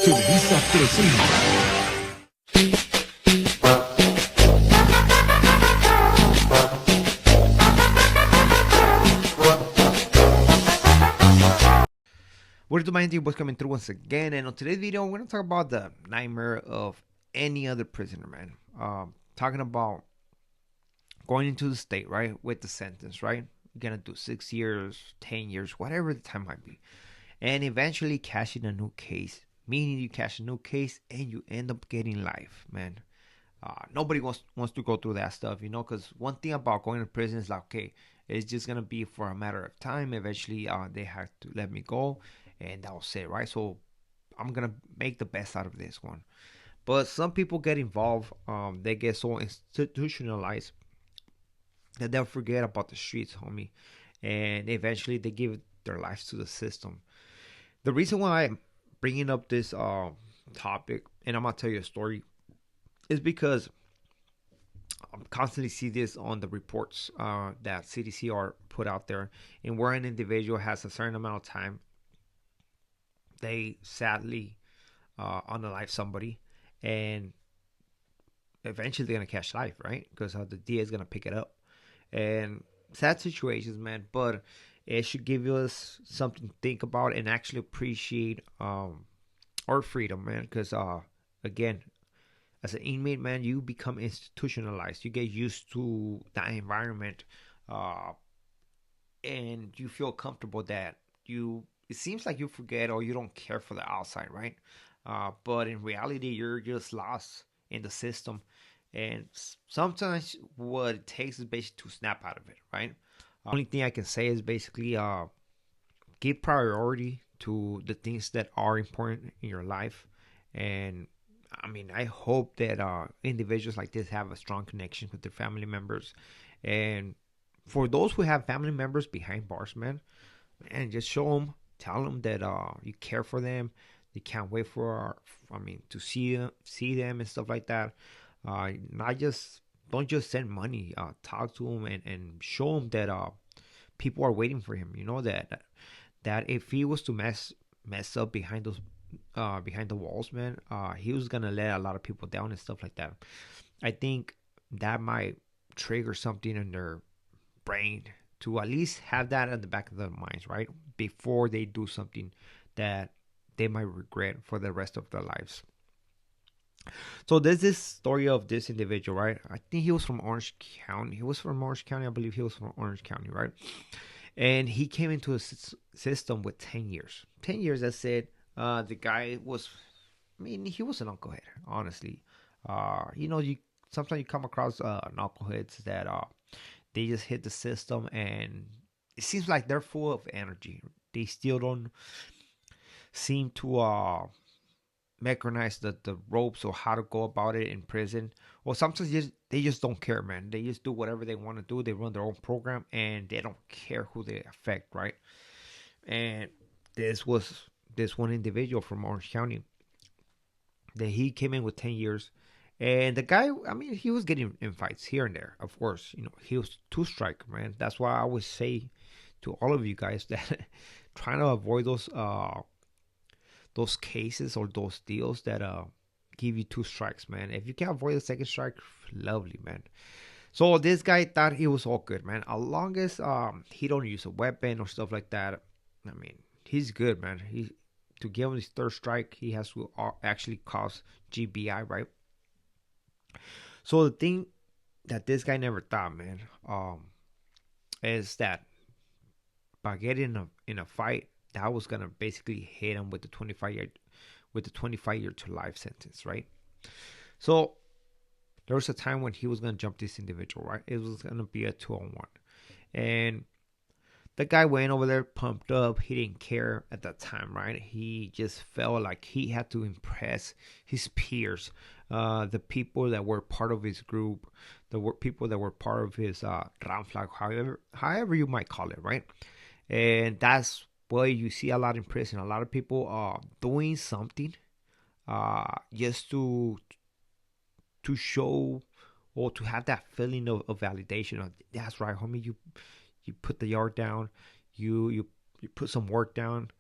Televisa presenta. What is the mind what's coming through once again? And on today's video, we're gonna talk about the nightmare of any other prisoner, man. Talking about going into the state, right, with the sentence, right? You're gonna do 6 years, 10 years, whatever the time might be, and eventually cashing a new case. Meaning you cash a new case and you end up getting life, man. Nobody wants to go through that stuff, because one thing about going to prison is like, okay, it's just gonna be for a matter of time. Eventually, they have to let me go, and that was it, right? So I'm gonna make the best out of this one. But some people get involved. They get so institutionalized that they'll forget about the streets, homie, and eventually they give their lives to the system. The reason why I'm bringing up this topic, and I'm gonna tell you a story, is because I constantly see this on the reports that CDC are put out there, and where an individual has a certain amount of time, they sadly unalive somebody, and eventually they're gonna catch life, right? Because the DA is gonna pick it up, and sad situations, man. But it should give us something to think about and actually appreciate our freedom, man. Because again, as an inmate, man, you become institutionalized. You get used to that environment, uh, and you feel comfortable that you. It seems like you forget or you don't care for the outside, right? But in reality, you're just lost in the system, and sometimes what it takes is basically to snap out of it, right? Only thing I can say is basically give priority to the things that are important in your life, and I mean, I hope that individuals like this have a strong connection with their family members. And for those who have family members behind bars, man, just show them, tell them that you care for them. They can't wait to see them and stuff like that. Not just don't just send money. Talk to them and show them that people are waiting for him. You know that if he was to mess up behind the walls, man, he was gonna let a lot of people down and stuff like that. I think that might trigger something in their brain to at least have that at the back of their minds, right? Before they do something that they might regret for the rest of their lives. So there's this story of this individual, right? I think he was from Orange County. He was from Orange County. I believe he was from Orange County, right? And he came into a system with 10 years. 10 years, I said. The guy was, I mean, he was an knucklehead, honestly. You sometimes you come across knuckleheads that they just hit the system, and it seems like they're full of energy. They still don't seem to mechanize the ropes or how to go about it in prison. Or sometimes they just don't care, man. They just do whatever they want to do. They run their own program, and they don't care who they affect, right? And this was this one individual from Orange County that he came in with 10 years. And the guy, I mean, he was getting in fights here and there, of course. He was two strike, man. That's why I always say to all of you guys that trying to avoid those cases or those deals that give you two strikes, man. If you can avoid the second strike, lovely, man. So this guy thought he was all good, man. As long as he don't use a weapon or stuff like that, I mean, he's good, man. To give him his third strike, he has to actually cause GBI, right? So the thing that this guy never thought, man, is that by getting in a fight, that was gonna basically hit him with the 25 year to life sentence, right? So there was a time when he was gonna jump this individual, right? It was gonna be a 2-on-1, and the guy went over there pumped up. He didn't care at that time, right? He just felt like he had to impress his peers, the people that were part of his group, people that were part of his round flag, however you might call it, right? And that's what you see a lot in prison. A lot of people doing something just to show or to have that feeling of validation. That's right, homie. You put the yard down, you put some work down,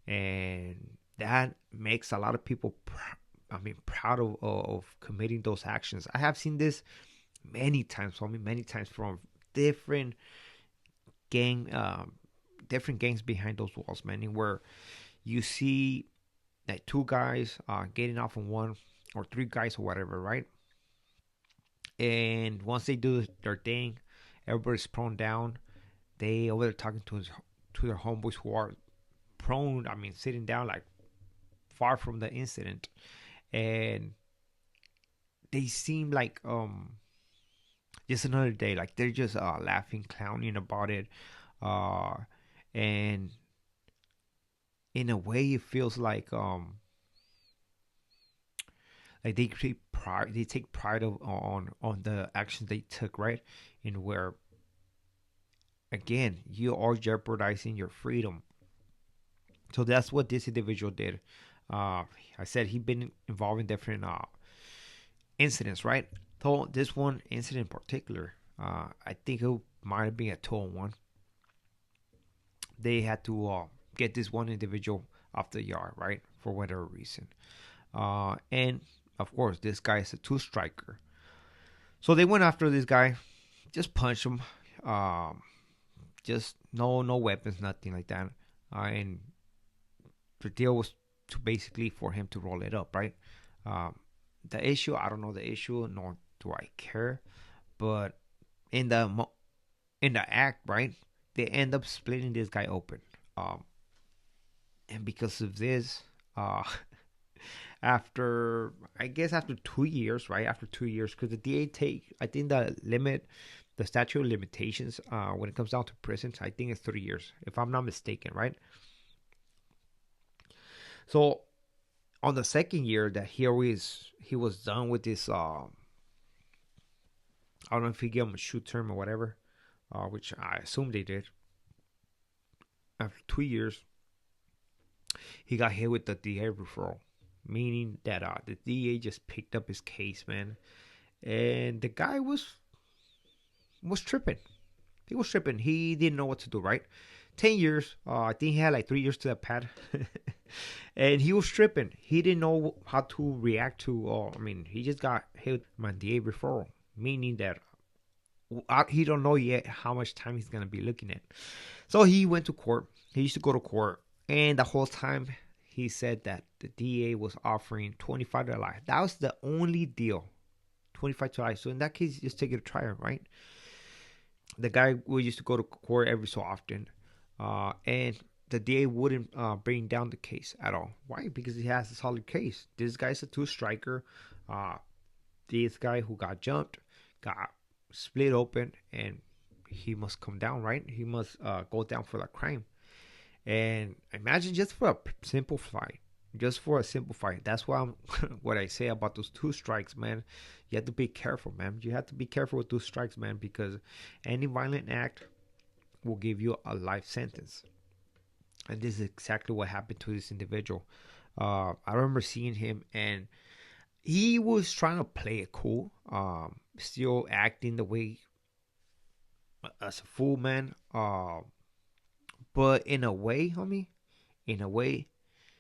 and that makes a lot of people proud of committing those actions. I have seen this many times, homie, many times from different gang different gangs behind those walls, man, where you see like two guys getting off on one, or three guys or whatever, right? And once they do their thing, everybody's prone down. They over there talking to their homeboys who are prone, sitting down like far from the incident, and they seem like just another day. Like they're just laughing, clowning about it, uh, and in a way, it feels like they take pride. They take pride on the actions they took, right? And where again, you are jeopardizing your freedom. So that's what this individual did. I said he'd been involved in different incidents, right? So this one incident in particular, I think it might have been a 2-on-1. They had to get this one individual off the yard, right, for whatever reason. And of course, this guy is a two striker. So they went after this guy, just punched him, um, just no weapons, nothing like that. And the deal was to basically for him to roll it up, right? Um, the issue, I don't know the issue, nor do I care. But in in the act, right, they end up splitting this guy open. Um, and because of this, uh, after I guess after 2 years, right? After 2 years, because the DA take, I think the statute of limitations, when it comes down to prisons, I think it's 3 years, if I'm not mistaken, right? So on the second year that he was done with this, I don't know if he gave him a shoot term or whatever, which I assume they did. After 2 years, he got hit with the DA referral, meaning that the DA just picked up his case, man, and the guy was tripping. He was tripping. He didn't know what to do. Right, 10 years. I think he had like 3 years to that pad, and he was tripping. He didn't know how to react to. He just got hit with my DA referral, meaning that he don't know yet how much time he's gonna be looking at. So he went to court. He used to go to court, and the whole time he said that the DA was offering 25 to life. That was the only deal, 25 to life. So in that case, just take it to trial, right? The guy we used to go to court every so often, and the DA wouldn't bring down the case at all. Why? Because he has a solid case. This guy's a two striker. Uh, this guy who got jumped got split open, and he must come down, right? He must go down for that crime. And imagine just for a simple fight, just for a simple fight. That's why I'm what I say about those two strikes, man. You have to be careful, man. You have to be careful with those strikes, man, because any violent act will give you a life sentence. And this is exactly what happened to this individual. I remember seeing him, and he was trying to play it cool, still acting the way as a fool, man. But in a way, homie, in a way,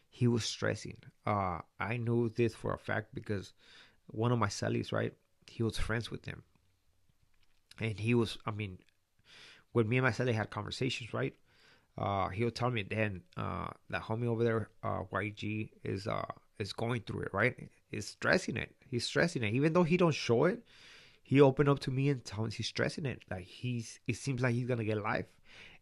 he was stressing. I knew this for a fact because one of my cellies, right, he was friends with him, and he was. When me and my cellie had conversations, right, he would tell me then that homie over there, YG, is going through it, right? He's stressing it. He's stressing it, even though he don't show it. He opened up to me and tells he's stressing it. Like it seems like he's gonna get life.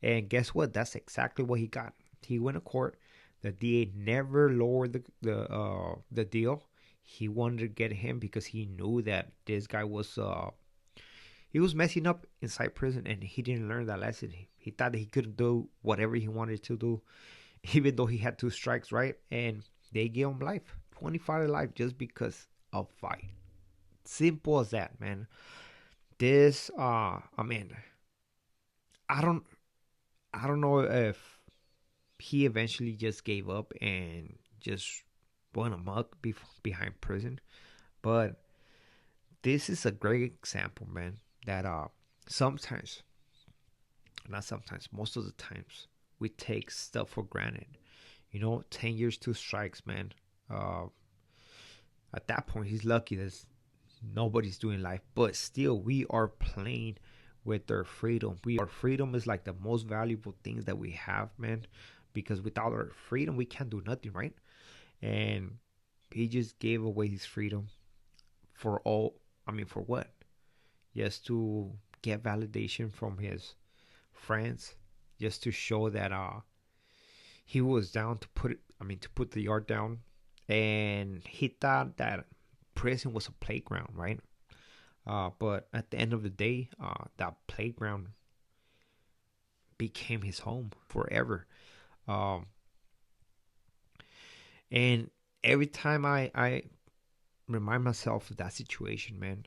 And guess what? That's exactly what he got. He went to court. The DA never lowered the deal. He wanted to get him because he knew that this guy was he was messing up inside prison, and he didn't learn that lesson. He thought that he could do whatever he wanted to do, even though he had two strikes, right? And they gave him life, 25 to life, just because of fight. Simple as that, man. This, I don't, I don't know if he eventually just gave up and just went amok behind prison, but this is a great example, man. That sometimes, not sometimes, most of the times, we take stuff for granted. 10 years, two strikes, man. Uh, at that point, he's lucky that nobody's doing life, but still, we are playing with their freedom. Our freedom is like the most valuable things that we have, man. Because without our freedom, we can't do nothing, right? And he just gave away his freedom for all. I mean, for what? Just to get validation from his friends, just to show that he was down to put it. I mean, to put the yard down, and he thought that prison was a playground, right? But at the end of the day, that playground became his home forever. Um, and every time I remind myself of that situation, man,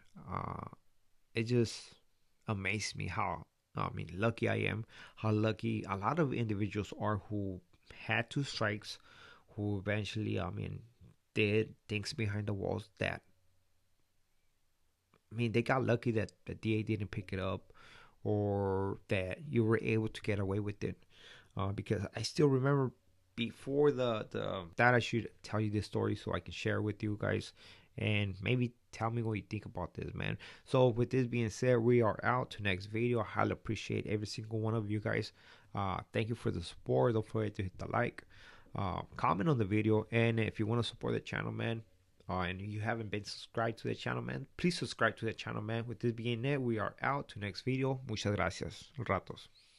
it just amazed me how, I mean, lucky I am, how lucky a lot of individuals are who had two strikes, who eventually, I mean, did things behind the walls that, I mean, they got lucky that the DA didn't pick it up, or that you were able to get away with it. Because I still remember before the that I should tell you this story so I can share with you guys, and maybe tell me what you think about this, man. So with this being said, we are out to next video. I highly appreciate every single one of you guys. Thank you for the support. Don't forget to hit the like, comment on the video, and if you want to support the channel, man, and you haven't been subscribed to the channel, man, please subscribe to the channel, man. With this being it, we are out to next video. Muchas gracias. Ratos.